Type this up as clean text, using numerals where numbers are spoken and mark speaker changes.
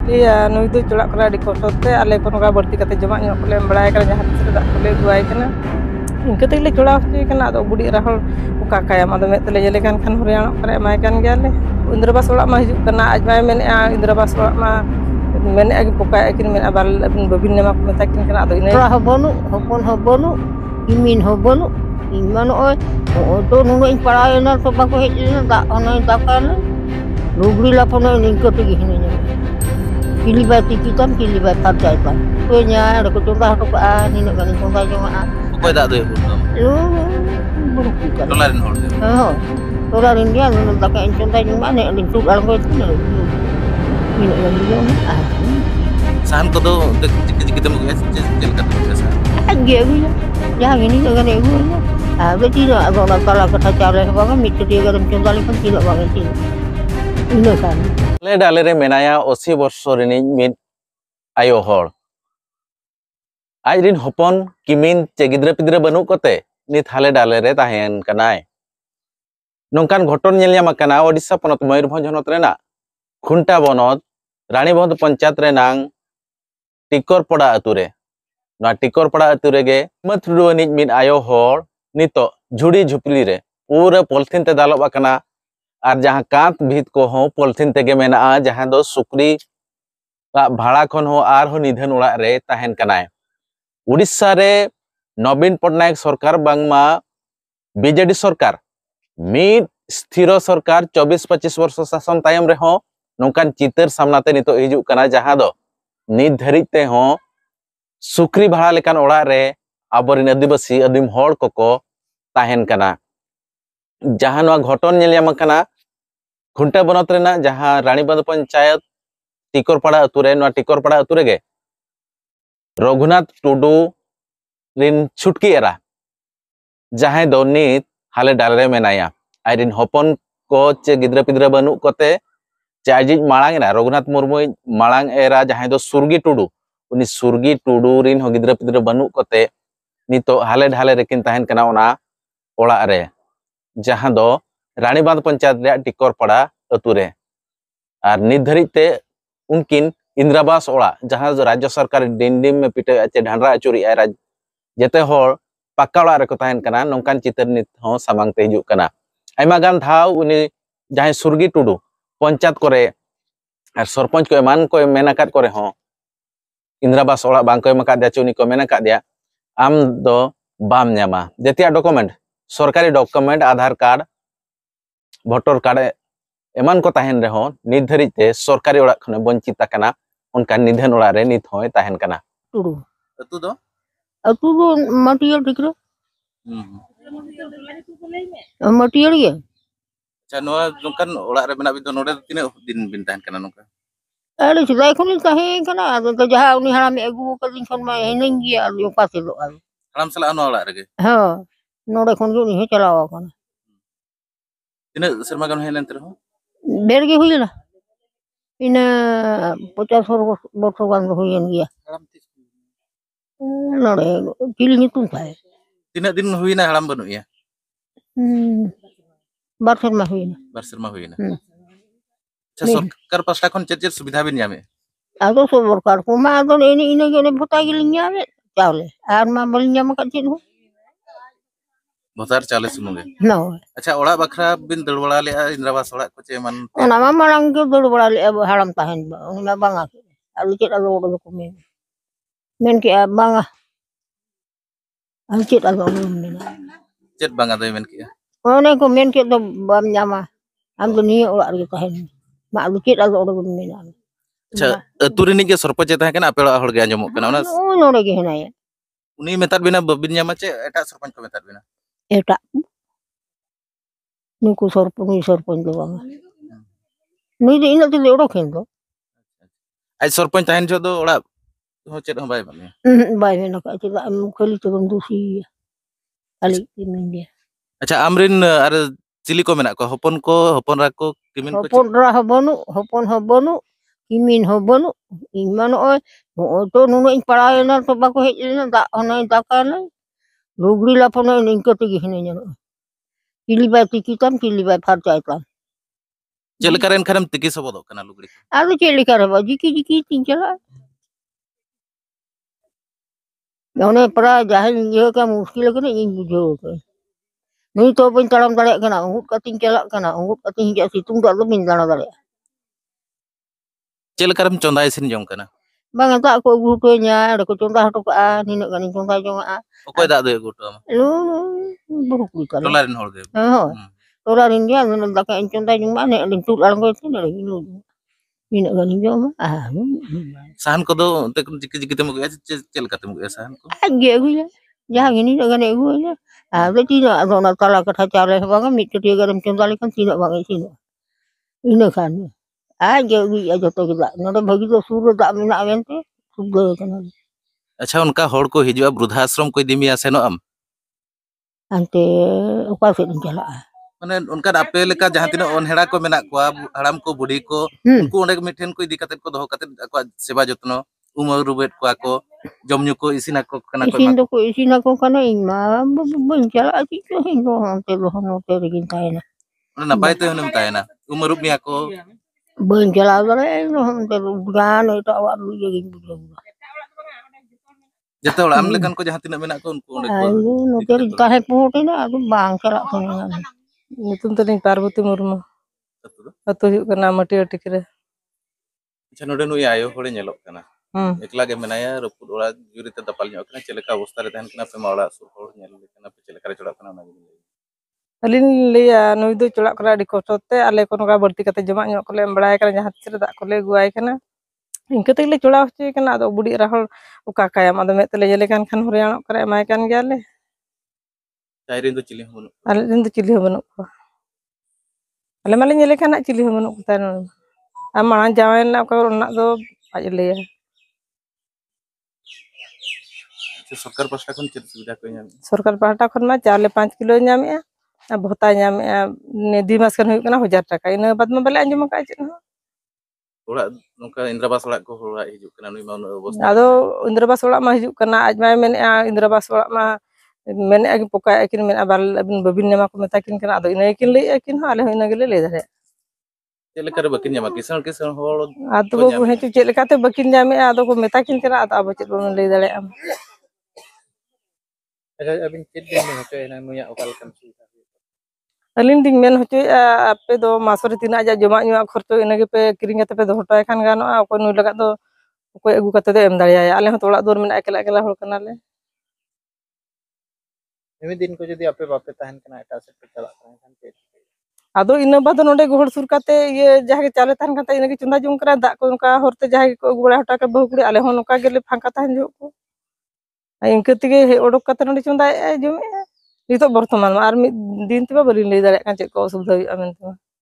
Speaker 1: Iya, nuôi itu colak kena di kosote, ale pun nggak berarti kata jemaah nyok boleh berai kerana jahat sudah boleh buai kena. Inkah tadi colak sih kena atau budi rahul buka kayak mana met tele jale kan hurian kena mai kan gale. Indra bas olak mah hidup kena ajmai men indra bas olak mah men agi buka akin men abal babin nama metakin kena atau ini.
Speaker 2: Habonu, habonu, imin habonu, iman oi, to nunu ing parayana to bako hejina da onai dakan. Rugri la pono ing ko tigi hinanya. Kilibati kitan kilibat parjaitan. Punya ada contoh to ka ni nak kan contoh jemaah.
Speaker 3: Koy tak tu ya pun.
Speaker 2: Bukan.
Speaker 3: Dolarin hol.
Speaker 2: Oh. Dolarin dia nunu dakan contoh jemaah ni ling tu dalam ko itu. Ini yang dia ah.
Speaker 3: Sahan ko do kita mau guys cil kata biasa.
Speaker 2: Aja gitu. Ya ini dengan ego ya. Ah, berarti nak kalau kalau kata cara sebagainya mitu dia kan contoh pun tidak banget sih. Ini kan.
Speaker 3: Le dalere menaya 80 বছর রিনিজ meet ayo hor. Ajrin hopon kimin ce gidra pidra banu kote nit hale dalere tahen kanai. Nongkan ghoton nyel nyam kana Odisha ponot Mayurbhanj honot rena khunta bonot Ranibond panchayat renang Tikorpada ature. Na Tikorpada ature ge matru nit min ayo hor nito jhudi झुपली रे पूरा polythene ते दालोब akana আর जहाँ कांत भीत को हो polythene तेगे मेना जहाँ दो सुक्री भाड़ा खन हो आर हो निधन उड़ा रे तहन कनाय उड़ीसा रे नवीन पटनायक सरकार बांगमा बीजेडी सरकार मिद स्थिर सरकार 24-25 वर्ष शासन तायम रे हो नोंकान चितर सामनाते नितो हिजु कना जहाँ दो नित धरित ते हो सुक्री भाड़ा लेकान उड़ा रे आबोरिन आदिवासी आदिम हड़ कोको तहन कना जहाँ नवा घटन नेल याम कना खुंटा बनत रेना जहाँ रानीबंध पंचायत टिकोरपाड़ा अतुरे नवा टिकोरपाड़ा अतुरे गे रघुनाथ टुडू रिन छुटकी एरा जहाँ दो नित हाले डालरे मेनाया आइरिन हपन को चे गिद्रा पिद्रा बनू कोते चे आजिज मालांग एरा रघुनाथ मुर्मू मालांग एरा जहाँ दो सुरगी टुडू उनी सुरगी टुडू रिन हो गिद्रा पिद्रा बनू कोते नितो हाले ढाले रेकिन तहन कना ओना ओड़ा रे जहाँ दो रानीबांध पंचायत रे टिकोरपाड़ा अतुरे और नित धरिते उनकिन इंदिरावास ओड़ा जहाँ राज्य सरकार डिंडिम में पिटे अचे ढांडरा अचुरी राज जेते होड़ पक्का ओड़ा रे को तहन कना नोंकान चितर नित हो सामांग ते हिजुग कना आयमा गान धाव उनी जहाँ सुरगी टुडू पंचायत करे और सरपंच को एमान को मेनाकात करे हो इंदिरावास ओड़ा बांग को एमाकात दिया चुनी को मेनाकात दिया आम दो बाम न्यामा जेतिया डॉक्यूमेंट सरकारी डॉक्यूमेंट आधार कार्ड भोटर कार्ड एमान को तहन रे हो नित धरिते सरकारी ओड़ा खने वंचित ताकना उनका निधन ओड़ा रे नित होय तहन कना
Speaker 2: Turu.
Speaker 3: अतु
Speaker 2: दो मटियर दिकरो. मटियर ये.
Speaker 3: अच्छा नोआ नोंकान ओड़ा रे मेना बिदो नोडे तिने दिन बिन तहन कना नोंका
Speaker 2: अरे सुधाई खुनी कहे कना तो जहाँ उन्हीं हराम एगु कर दिन सन में हिंग गया यो पासे लो आलो.
Speaker 3: हराम सला नो ओड़ा रे
Speaker 2: हाँ. नोडे खुन जो नहीं चलावा कना.
Speaker 3: तिने शर्मा गन हेलन तर हो
Speaker 2: बेर के हुई ना. इन 50 वर्ष गान हुई गया. नोडे किली नहीं तुम खाए.
Speaker 3: तिने दिन हुई ना हराम बनु या
Speaker 2: बार में हुई ना.
Speaker 3: बार शर्मा हुई ना अच्छा सरकार पास्टा खन चेर सुविधा बिन यामे
Speaker 2: आदो सो सरकार को मा आदो ini gene भुता गिलिnya में चावले आर मा बलिnya मा कचिन हो
Speaker 3: भोतार चाले सुमुगे
Speaker 2: no
Speaker 3: अच्छा ओड़ा बखरा बिन दड़बड़ा ले इंदिरावास ओड़ा को चे मन
Speaker 2: ona ma marang ke dulu balik haram tahan ona banga alu cit alu udah komen men ke banga alu cit alu men
Speaker 3: चेर बांगा दय men किया
Speaker 2: ona ko men ke do bam nyama am dunia olah lagi tahan ma alu cit alu udah men
Speaker 3: अच्छा अतुरिनी के सरपंच ताहे कना अपेड़ा हड़ गे आंजमो कना ओना
Speaker 2: ono lagi henaya
Speaker 3: उनी मेतात बिना बबिन यामा चे एटा सरपंच को मेतात बिना
Speaker 2: eta nuku sorpon do banga ni de ina te udah kendo
Speaker 3: आज सरपंच ताहेन जो दो ओड़ा हो चेर हो बाय बने
Speaker 2: बाय में का चला खली तो बंदू सी ali kimin dia
Speaker 3: अच्छा आमरिन अरे चिली को मेना को हपन रा को किमिन को
Speaker 2: hopon ra hobonu kimin hobonu iman oi to nunu ing parayana to bako hejina da onai dakan rugri la pono ing ko tigi hinanya kilibati kitan kilibat parjaitan
Speaker 3: चल करेन खरम तिकी सबोदो कना लुगड़ी
Speaker 2: Aduh cili karena jiki tinggal. Yang pernah jahil dia kan muskil kan ini bujur kan. Ni tu pun dalam dalam kena, ungut kating kelak kena, ungut kating hijau situng tak tu min dalam dalam.
Speaker 3: चल करम चोंदा इसिन जों कना
Speaker 2: Bang tak aku gutunya, ada ku contoh tu kan, ni nak kan contoh jangan.
Speaker 3: ओकोय दा दे गुटो
Speaker 2: Lu buruk kita.
Speaker 3: टोलारिन होड़ गे
Speaker 2: Orang India nak dak kan contoh jangan ni lentuk dalam kau tu dah ini. Ni nak kan jangan.
Speaker 3: सहन को दो जिकी जिकी ते मुगे चल करते मुगे सहन को
Speaker 2: Aje aku ya. Jangan ini nak kan aku ya. Berarti nak nak kalah kata cara bang, mit dia kan contoh kan tidak bang sini. Ini kan. Aja aja तो kita नोडे भगी तो सूर दाम ना आवेंते सुबह कना
Speaker 3: अच्छा उनका होड़ को हिजुआ वृद्धाश्रम कोई दिमिया सेनो अम
Speaker 2: अंते ओका से चला
Speaker 3: माने उनका आपे लेका जहां तिना अनहेड़ा को मेना को हड़ाम को बुढ़ी को उनको ओंडे मिठेन को इदी कते को दोहो कते को सेवा जत्नो उमर रुबेट को जमनु को इसिना को कना को
Speaker 2: इसिना को कना इमा बंचला आती तो हिंदो हमते लो होते रेगिन तायना
Speaker 3: नपाय ते हनम तायना उमर रुबिया को
Speaker 2: बंचला दरे लो हमते गान itu awak lu jadi budak
Speaker 3: जते ओड़ा आम लेकन को जहां तिना मेना को उनको ओंडे को
Speaker 2: ayo noter tahe pote na adu bang chala kena
Speaker 1: nyutum tadi Parvati Murmu atau yuk kena mati tikre
Speaker 3: अच्छा नोडे नुई आयो होड़े नेलोक कना एकला गे मेनाया रपुद ओड़ा जुरिते दपाल ᱧᱚᱜ कना चलेका अवस्था रे तहन कना पे मावड़ा सुर होड़ नेल लेकना पे चलेका रे चोड़ा कना ना
Speaker 1: अलिन लिया नुई दो चोड़ा करा adi kostote ale kono ka berti kate joma nyok kole embalai kana jahat sire dak kole guai kana ingke tele coड़ा hoche kana ado budi rahol uka kayam ado met tele jele kan horianok kare emai kan gyale
Speaker 3: चाइरिन तो चिली हनु
Speaker 1: ale din do cili banuk ko ale male jele kan cili banuk ko tan amana jawen na ko onak do aj leya
Speaker 3: सरकार pasta खन चेत सुविधा को ñam
Speaker 1: सरकार पाहटा खन मा चावले 5 किलो ñamea भत्ता ñamea ने 2 मास kan huyuk kana 1000 टाका ina bad ma bale anjum ka chet no
Speaker 3: ओड़ा नोका इंद्रावास ओड़ा को होड़ा हिजुक कना नुई मा अवस्था
Speaker 1: ado इंद्रावास ओड़ा मा हिजुक kana aj ma menea इंद्रावास ओड़ा मा mene agi poka akin men abal abin babin nema ko metakin kana ado ina yakin lei akin ha ale ina gele le dare
Speaker 3: चले करे बकिन ñama किसान होड़
Speaker 1: ado bo hetu chet lekate bakin ñamea ado ko metakin kana ado abo chet bon lei dare am
Speaker 3: अबिन चेत दिन में होचे ना नुया ओकाल kan सुविधा
Speaker 1: alin ding men hoche ape do masore tina aja joma nyu khorcho ina ge pe kiring kate pe do hotoy kan gano a ko nui laga do ko agu kate do em dare ya ale ho tola dor men akela akela hol kana le
Speaker 3: एमी दिन को जदी आपे बापे तहन कना एटा से पे चला kan चेत
Speaker 1: ado ina bad nonde gohor sur kate ye jahe chale tan kata ina ge chunda jum kara dak ko ka horte jahe ko agu bala hota ka bahu kuri ale ho noka gele phangka tan jo ko inke tige he odok kate nonde chunda jum nito bortoman ar mi din tiba bari lei dare kan chet ko subdha amen to